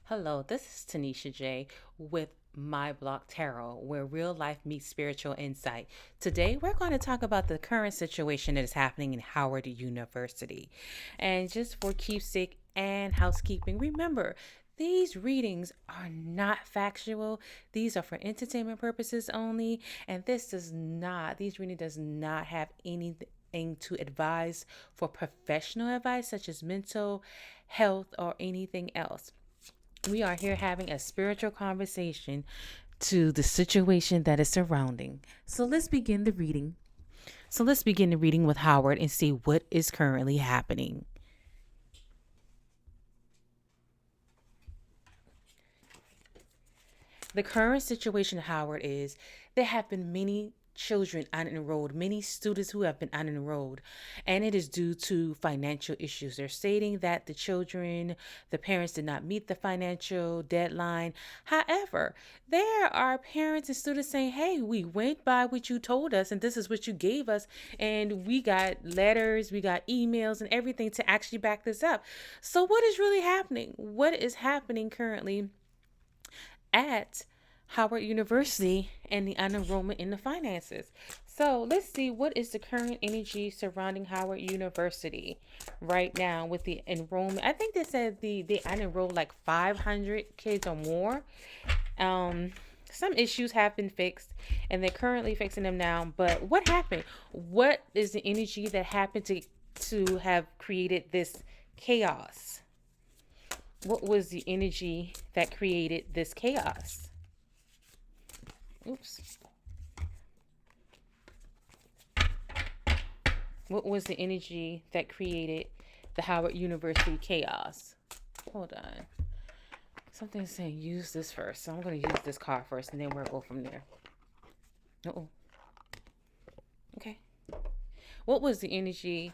Hello, this is Tanisha J with My Block Tarot, where real life meets spiritual insight. Today, we're going to talk about the current situation that is happening in Howard University. And just for keepsake and housekeeping, remember, these readings are not factual. These are for entertainment purposes only. And these readings does not have anything to advise for professional advice, such as mental health or anything else. We are here having a spiritual conversation to the situation that is surrounding. So let's begin the reading with Howard and see what is currently happening. The current situation, Howard, is there have been many children unenrolled, many students who have been unenrolled, and it is due to financial issues. They're stating that the parents did not meet the financial deadline. However, there are parents and students saying, hey, we went by what you told us, and this is what you gave us, and we got letters, we got emails, and everything to actually back this up. So, what is really happening? What is happening currently at Howard University and the unenrollment in the finances? So let's see what is the current energy surrounding Howard University right now with the enrollment. I think they said they unenrolled like 500 kids or more. Um, some issues have been fixed and they're currently fixing them now. But what happened? What is the energy that happened to have created this chaos? What was the energy that created this chaos? Oops. What was the energy that created the Howard University chaos? Hold on. Something's saying use this first. So I'm going to use this card first and then we'll go from there. Uh-oh. Okay. What was the energy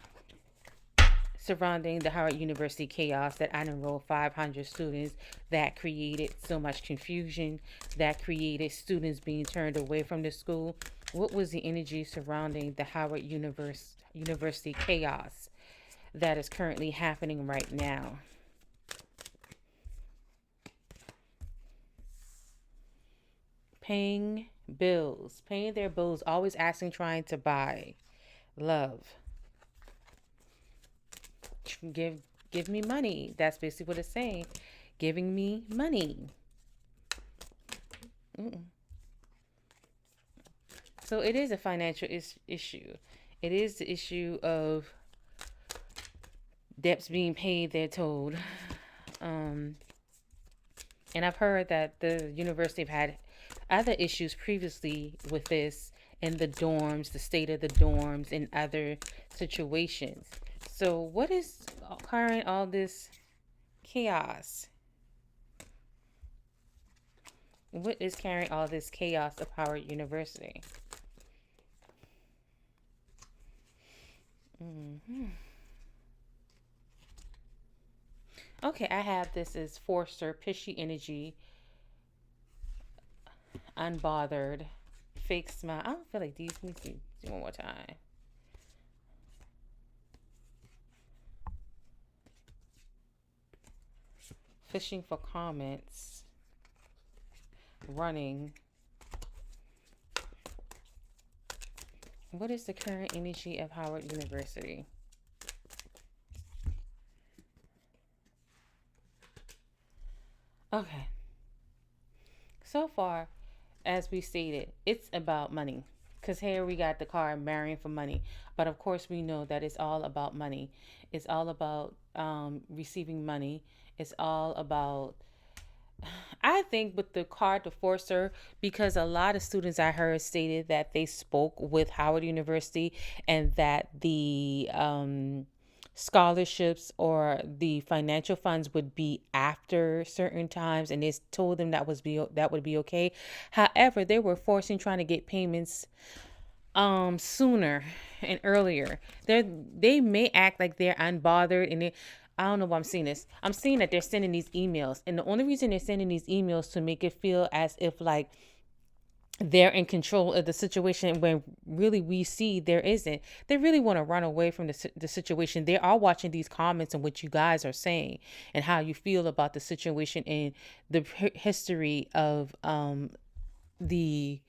surrounding the Howard University chaos that unenrolled 500 students, that created so much confusion, that created students being turned away from the school? What was the energy surrounding the Howard University chaos that is currently happening right now? Paying paying their bills, always asking, trying to buy love. Give me money. That's basically what it's saying. Giving me money. Mm-mm. So it is a financial issue. It is the issue of debts being paid, they're told. Um, and I've heard that the university have had other issues previously with this in the dorms, the state of the dorms, and other situations. So, what is occurring all this chaos? What is carrying all this chaos of Howard University? Hmm. Okay, I have this as Forster, Pishy Energy, Unbothered, Fake Smile. I don't feel like these. Let me see one more time. Fishing for comments, running. What is the current energy of Howard University? Okay, so far, as we stated, it's about money. Because here we got the card marrying for money. But of course, we know that it's all about money. It's all about receiving money. It's all about, I think, with the card to Forcer, because a lot of students I heard stated that they spoke with Howard University and that the scholarships or the financial funds would be after certain times, and they told them that would be okay. However, they were forcing trying to get payments sooner and earlier. They may act like they're unbothered, and I don't know why I'm seeing this. I'm seeing that they're sending these emails, and the only reason they're sending these emails to make it feel as if like they're in control of the situation when really we see there isn't. They really want to run away from the situation. They are watching these comments and what you guys are saying and how you feel about the situation and the history of the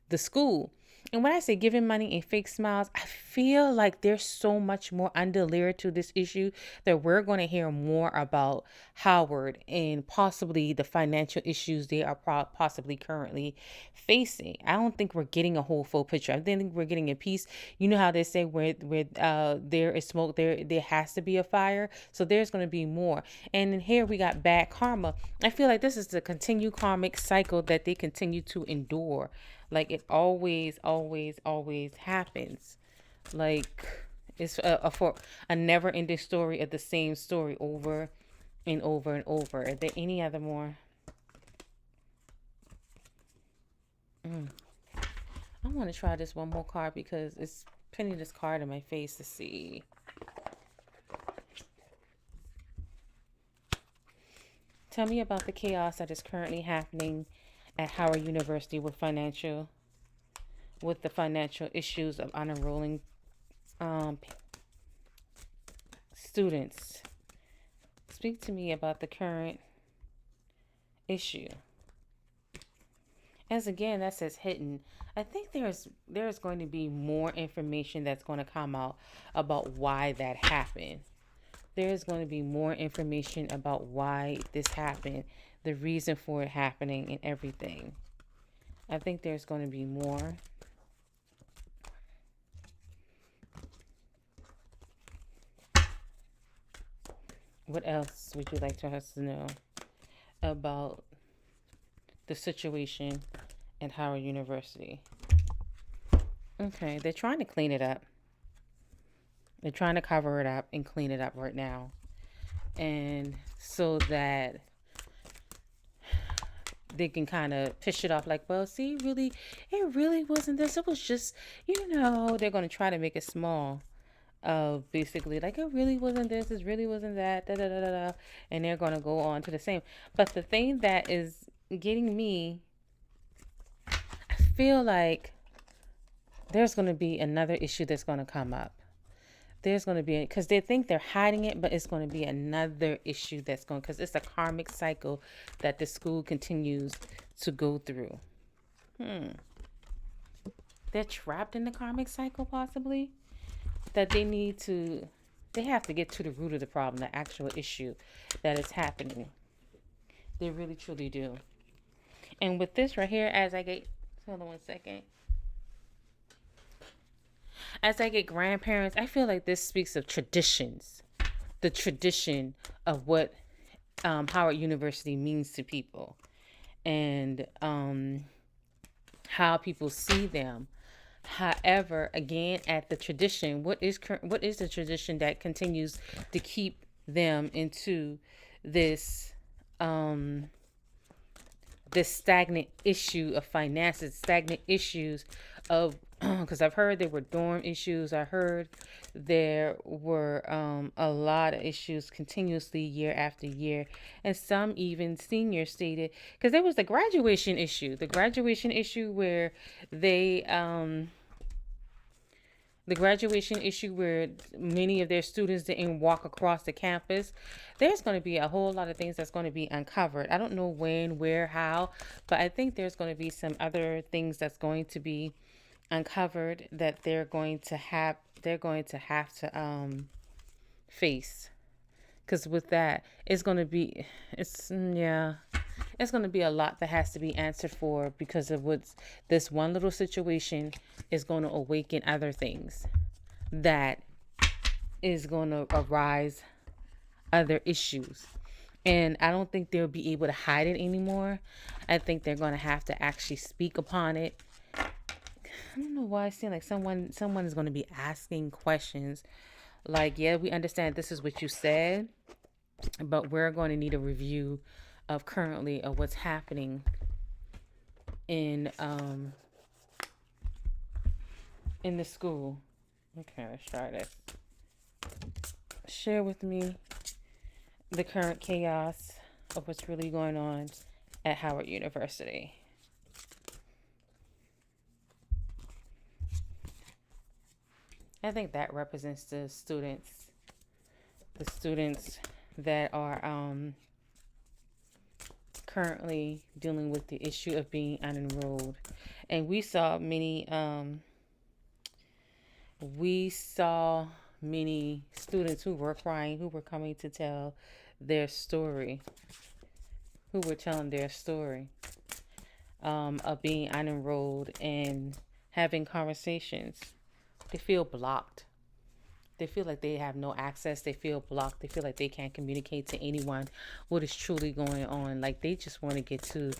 the school. And when I say giving money and fake smiles, I feel like there's so much more under layer to this issue that we're going to hear more about Howard and possibly the financial issues they are possibly currently facing. I don't think we're getting a whole full picture. I think we're getting a piece. You know how they say where there is smoke, there has to be a fire. So there's going to be more. And then here we got bad karma. I feel like this is the continued karmic cycle that they continue to endure. Like it always, always, always happens. Like it's for a never ending story of the same story over and over and over. Are there any other more? I want to try this one more card because it's pinning this card in my face to see. Tell me about the chaos that is currently happening at Howard University with the financial issues of unenrolling um, students. Speak to me about the current issue. As again, that says hidden. I think there's going to be more information that's going to come out about why that happened. There's going to be more information about why this happened, the reason for it happening, and everything. I think there's going to be more. What else would you like to us to know about the situation at Howard University? Okay, they're trying to clean it up. They're trying to cover it up and clean it up right now. And so that they can kind of push it off like, well, see, really, it really wasn't this. It was just, they're going to try to make it small. Basically, like, it really wasn't this, it really wasn't that, da da da da da. And they're going to go on to the same. But the thing that is getting me, I feel like there's going to be another issue that's going to come up. There's going to be, because they think they're hiding it, but it's going to be another issue that's going, because it's a karmic cycle that the school continues to go through. They're trapped in the karmic cycle, possibly, that they have to get to the root of the problem, the actual issue that is happening. They really, truly do. And with this right here, hold on one second. As I get grandparents, I feel like this speaks of traditions, the tradition of what Howard University means to people, and how people see them. However, again, at the tradition, what is the tradition that continues to keep them into this this stagnant issue of finances, stagnant issues of, because I've heard there were dorm issues. I heard there were a lot of issues continuously year after year. And some even seniors stated, because there was the graduation issue where they, the graduation issue where many of their students didn't walk across the campus. There's going to be a whole lot of things that's going to be uncovered. I don't know when, where, how, but I think there's going to be some other things that's going to be uncovered that they're going to have to face. Because with that, it's going to be a lot that has to be answered for, because of what's this one little situation is going to awaken other things that is going to arise, other issues. And I don't think they'll be able to hide it anymore. I think they're going to have to actually speak upon it. I don't know why I seem like someone is going to be asking questions like, yeah, we understand this is what you said, but we're going to need a review of currently of what's happening in the school. Okay, let's try this. Share with me the current chaos of what's really going on at Howard University. I think that represents the students that are currently dealing with the issue of being unenrolled. And we saw many students who were crying, who were coming to tell their story, who were telling their story of being unenrolled and having conversations. They feel blocked. They feel like they have no access. They feel blocked. They feel like they can't communicate to anyone what is truly going on. Like they just want to get to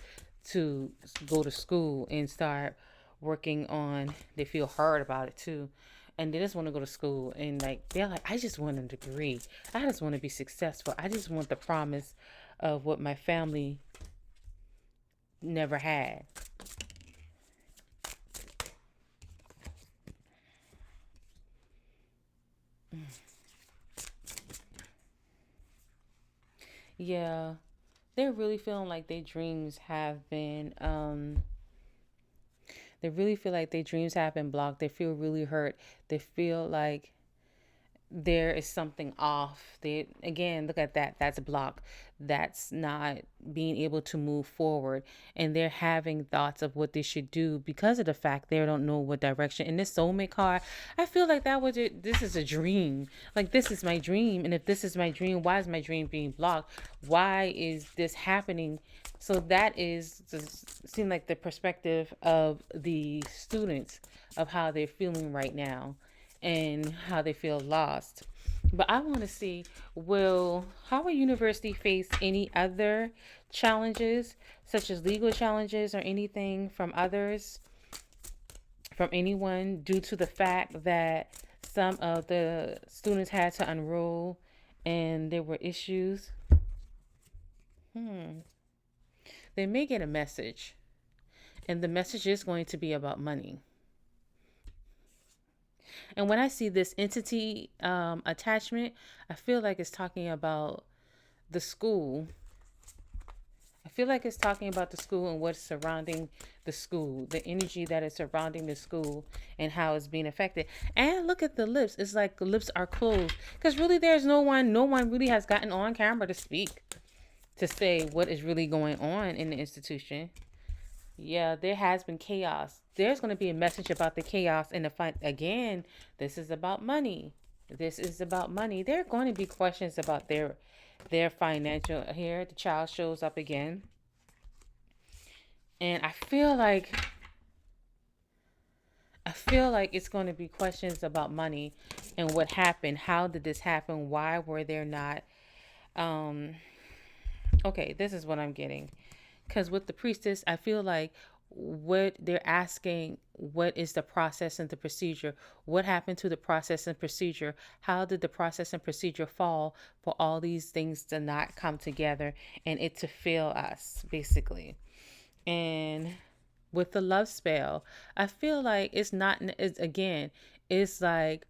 go to school and start working on. They feel hard about it too, and they just want to go to school and like they're like, I just want a degree. I just want to be successful. I just want the promise of what my family never had. Yeah, they're really feeling like their dreams have been they really feel like their dreams have been blocked. They feel really hurt. They feel like there is something off. They again look at that. That's a block. That's not being able to move forward. And they're having thoughts of what they should do because of the fact they don't know what direction. In this soulmate card, I feel like that was it. This is a dream. Like this is my dream. And if this is my dream, why is my dream being blocked? Why is this happening? So that is seem like the perspective of the students of how they're feeling right now and how they feel lost. But I want to see, will Howard University face any other challenges, such as legal challenges or anything from others, from anyone, due to the fact that some of the students had to enroll and there were issues? Hmm. They may get a message, and the message is going to be about money. And when I see this entity attachment, I feel like it's talking about the school. I feel like it's talking about the school and what's surrounding the school, the energy that is surrounding the school, and how it's being affected. And look at the lips. It's like the lips are closed because really, there's no one. No one really has gotten on camera to speak to say what is really going on in the institution. Yeah, there has been chaos. There's going to be a message about the chaos and the fight. Again, this is about money. This is about money. There are going to be questions about their financial. Here, the child shows up again, and I feel like it's going to be questions about money and what happened. How did this happen? Why were there not? Um. Okay, this is what I'm getting. Because with the priestess, I feel like what they're asking, what is the process and the procedure? What happened to the process and procedure? How did the process and procedure fall for all these things to not come together and it to fail us, basically? And with the love spell, I feel like it's not, it's again, it's like,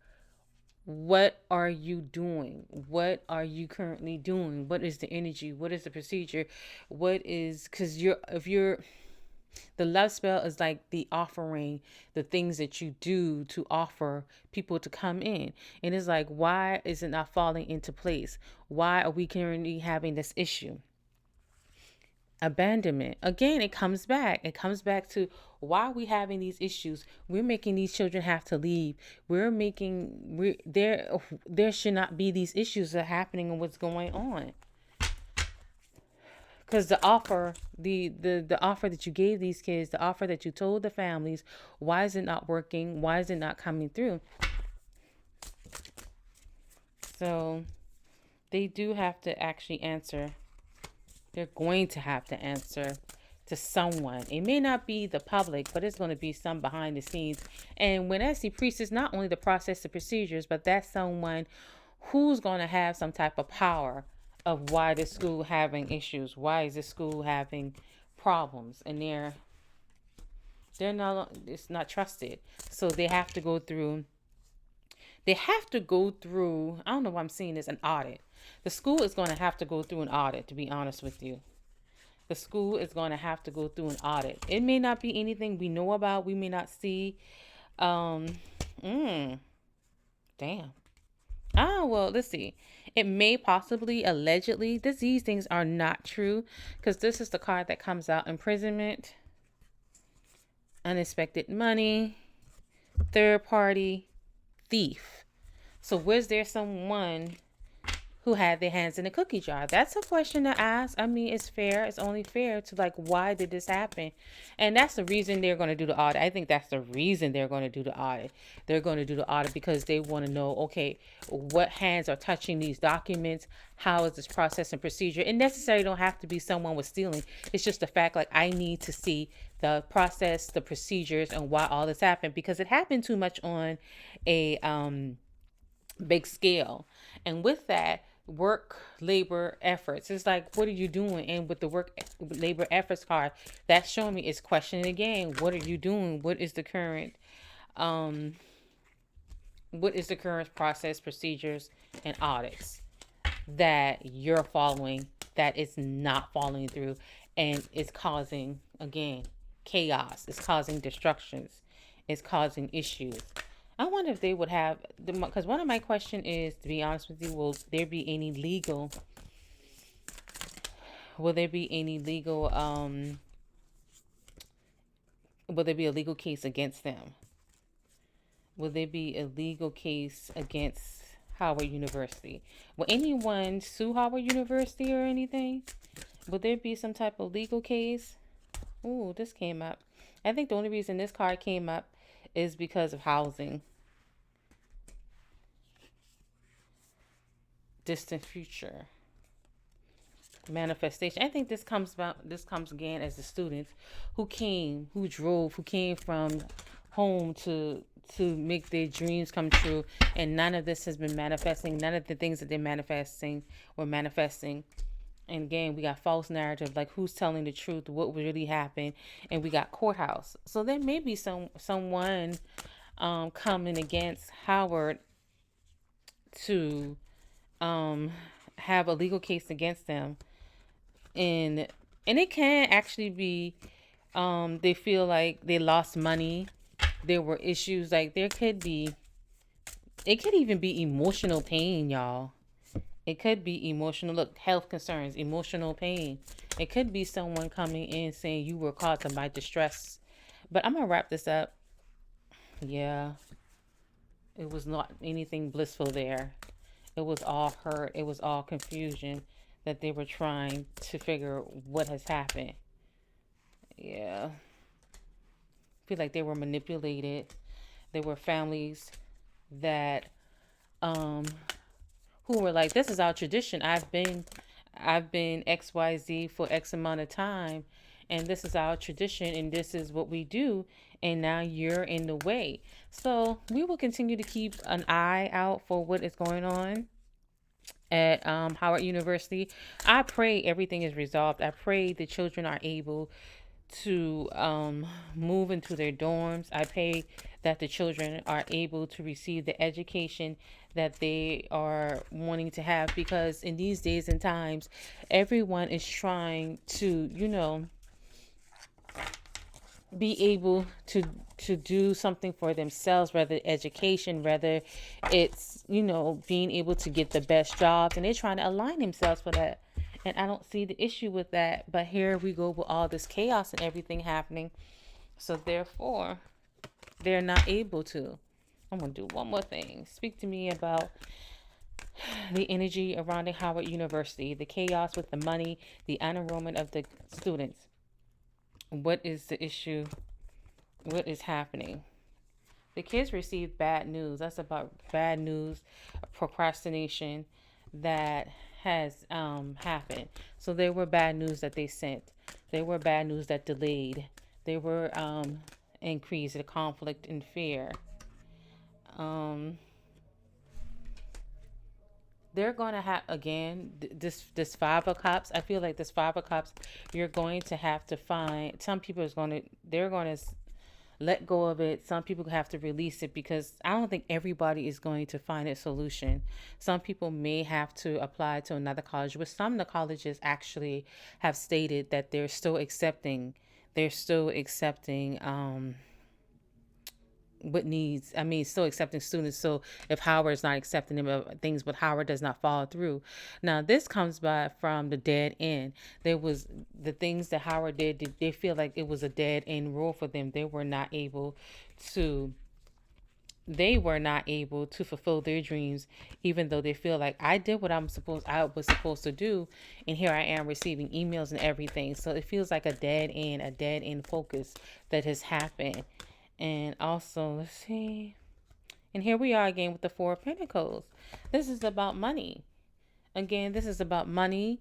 what are you doing? What are you currently doing? What is the energy? What is the procedure? What is, because if you're, the love spell is like the offering, the things that you do to offer people to come in. And it's like, why is it not falling into place? Why are we currently having this issue? Abandonment. Again, it comes back. It comes back to why are we having these issues? We're making these children have to leave. We there should not be these issues that are happening and what's going on. Because the offer that you gave these kids, the offer that you told the families, why is it not working? Why is it not coming through? So they do have to actually answer. They're going to have to answer to someone. It may not be the public, but it's going to be some behind the scenes. And when I see priests, it's not only the process, the procedures, but that's someone who's going to have some type of power of why this school having issues. Why is this school having problems? And they're not, it's not trusted. So they have to go through, I don't know why I'm seeing this, an audit. The school is going to have to go through an audit, to be honest with you. The school is going to have to go through an audit. It may not be anything we know about, we may not see. Um, mm, Damn. Ah, well, let's see. It may possibly, allegedly, these things are not true because this is the card that comes out: imprisonment, unexpected money, third party, thief. So, was there someone who had their hands in the cookie jar? That's a question to ask. I mean, it's fair. It's only fair to like, why did this happen? And that's the reason they're going to do the audit. I think that's the reason they're going to do the audit. They're going to do the audit because they want to know, okay, what hands are touching these documents? How is this process and procedure? It necessarily don't have to be someone was stealing. It's just the fact, like, I need to see the process, the procedures, and why all this happened, because it happened too much on a big scale. And with that, work labor efforts, it's like, what are you doing? And with the work labor efforts card, that's showing me it's questioning again, what are you doing? Um what is the current process, procedures, and audits that you're following that is not following through, and it's causing, again, chaos, it's causing destructions, it's causing issues. I wonder if they would have, because one of my question is, to be honest with you, will there be any legal will there be a legal case against them? Will there be a legal case against Howard University? Will anyone sue Howard University or anything? Will there be some type of legal case? Ooh, this came up. I think the only reason this card came up is because of housing. Distant future. Manifestation. I think this comes again as the students who came from home to make their dreams come true, and none of this has been manifesting. None of the things that they're manifesting were manifesting. And again, we got false narrative, like who's telling the truth, what really happened, and we got courthouse. So there may be someone coming against Howard to have a legal case against them, and it can actually be they feel like they lost money, there were issues, like it could even be emotional pain, y'all. It could be emotional, look, health concerns, emotional pain. It could be someone coming in saying you were caused by distress. But I'm gonna wrap this up. Yeah, it was not anything blissful there. It was all hurt, it was all confusion, that they were trying to figure what has happened. Yeah, I feel like they were manipulated. There were families that um who were like, this is our tradition. I've been XYZ for X amount of time, and this is our tradition, and this is what we do, and now you're in the way. So we will continue to keep an eye out for what is going on at Howard University. I pray everything is resolved. I pray the children are able to move into their dorms. I pray that the children are able to receive the education that they are wanting to have, because in these days and times, everyone is trying to, be able to do something for themselves, whether education, whether it's, being able to get the best jobs, and they're trying to align themselves for that. And I don't see the issue with that, but here we go with all this chaos and everything happening, so therefore they're not able to. I'm gonna do one more thing. Speak to me about the energy around the Howard University, the chaos with the money, the unenrollment of the students. What is the issue? What is happening? The kids received bad news. That's about bad news, procrastination that has happened. So there were bad news that they sent. There were bad news that delayed. There were increased the conflict and fear. Um, they're going to have, again, this five of cups. I feel like this five of cups, you're going to have to find, some people is going to, they're going to let go of it. Some people have to release it, because I don't think everybody is going to find a solution. Some people may have to apply to another college, but some of the colleges actually have stated that they're still accepting what needs, I mean, still accepting students. So if Howard is not accepting them of things, but Howard does not follow through. Now this comes by from the dead end. There was the things that Howard did, they feel like it was a dead end rule for them. To they were not able to fulfill their dreams, even though they feel like I was supposed to do, and here I am receiving emails and everything. So it feels like a dead end focus that has happened. And also, let's see. And here we are again with the Four of Pentacles. This is about money. Again, this is about money,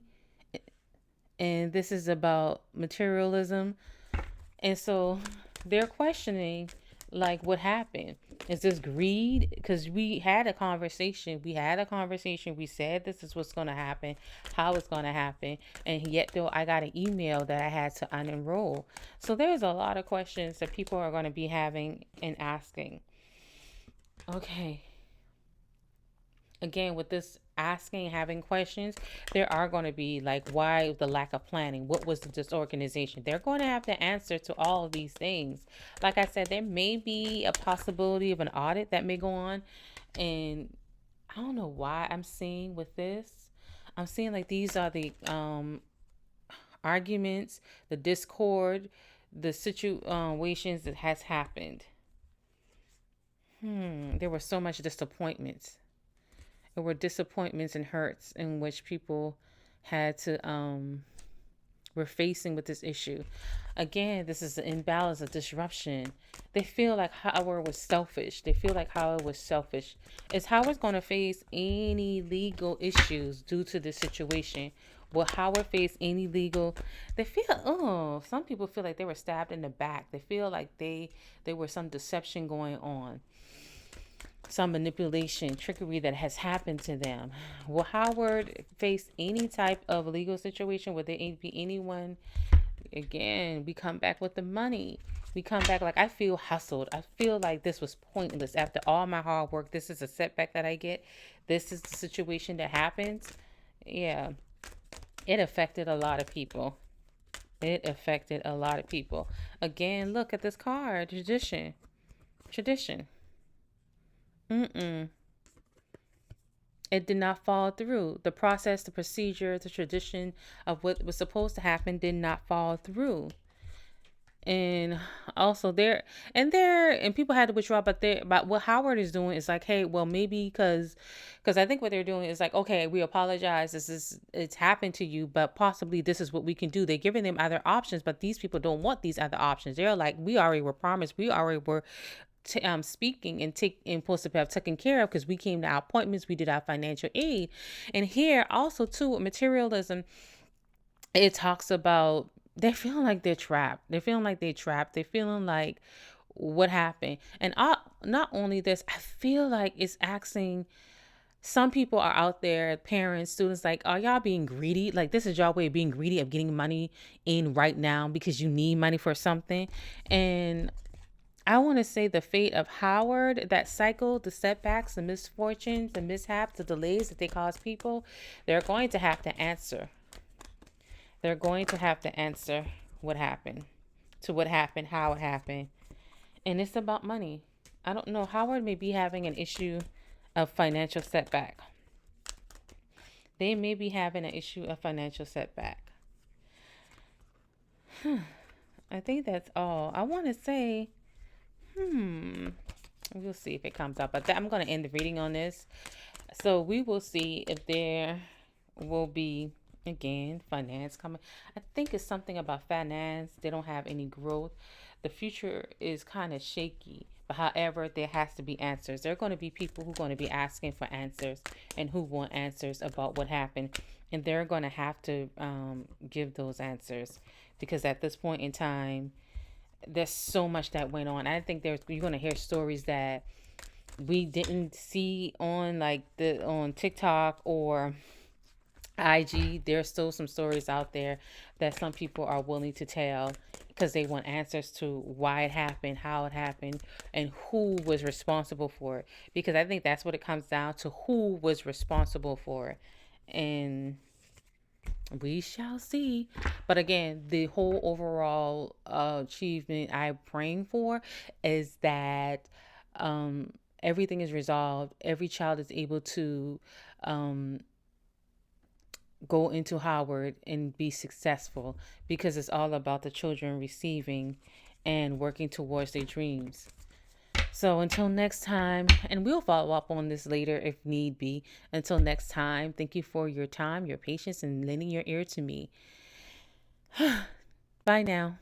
and this is about materialism. And so they're questioning, like, what happened? Is this greed? Because we had a conversation. We said this is what's going to happen, how it's going to happen. And yet, though, I got an email that I had to unenroll. So there's a lot of questions that people are going to be having and asking. Okay. Again, with this asking, having questions, there are going to be like, why the lack of planning? What was the disorganization? They're going to have to answer to all of these things. Like I said, there may be a possibility of an audit that may go on. And I don't know why I'm seeing with this. I'm seeing like these are the arguments, the discord, the situations that has happened. There were so much disappointments. There were disappointments and hurts in which people had to were facing with this issue. Again, this is an imbalance, of disruption. They feel like Howard was selfish. Is Howard going to face any legal issues due to this situation? Will Howard face any legal? They feel, some people feel like they were stabbed in the back. They feel like there was some deception going on, some manipulation, trickery that has happened to them. Will Howard face any type of legal situation? Will there be anyone? Again, we come back with the money. We come back like, I feel hustled. I feel like this was pointless. After all my hard work, this is a setback that I get. This is the situation that happens. Yeah, it affected a lot of people. Again, look at this card. Tradition. Mm-mm. It did not follow through. The process, the procedure, the tradition of what was supposed to happen did not follow through. And also and people had to withdraw, but what Howard is doing is like, hey, well, maybe because I think what they're doing is like, okay, we apologize, it's happened to you, but possibly this is what we can do. They're giving them other options, but these people don't want these other options. They're like, we already were promised, we already were speaking and supposed to have taken care of, because we came to our appointments, we did our financial aid. And here also too, materialism, it talks about they're feeling like they're trapped. They're feeling like, what happened? And not only this, I feel like it's asking, some people are out there, parents, students, like, are y'all being greedy? Like, this is y'all way of being greedy, of getting money in right now because you need money for something. And I want to say the fate of Howard, that cycle, the setbacks, the misfortunes, the mishaps, the delays that they cause people, they're going to have to answer. They're going to have to answer what happened, how it happened. And it's about money. I don't know. Howard may be having an issue of financial setback. They may be having an issue of financial setback. I think that's all. I want to say, we'll see if it comes up. But I'm going to end the reading on this. So we will see if there will be, again, finance coming. I think it's something about finance. They don't have any growth. The future is kind of shaky. But however, there has to be answers. There are going to be people who are going to be asking for answers and who want answers about what happened. And they're going to have to give those answers, because at this point in time, there's so much that went on. I think you're going to hear stories that we didn't see on on TikTok or IG. There's still some stories out there that some people are willing to tell, because they want answers to why it happened, how it happened, and who was responsible for it. Because I think that's what it comes down to, who was responsible for it. And we shall see. But again, the whole overall achievement I'm praying for is that um, everything is resolved. Every child is able to um, go into Howard and be successful because it's all about the children receiving and working towards their dreams. So until next time, and we'll follow up on this later if need be. Until next time, thank you for your time, your patience, and lending your ear to me. Bye now.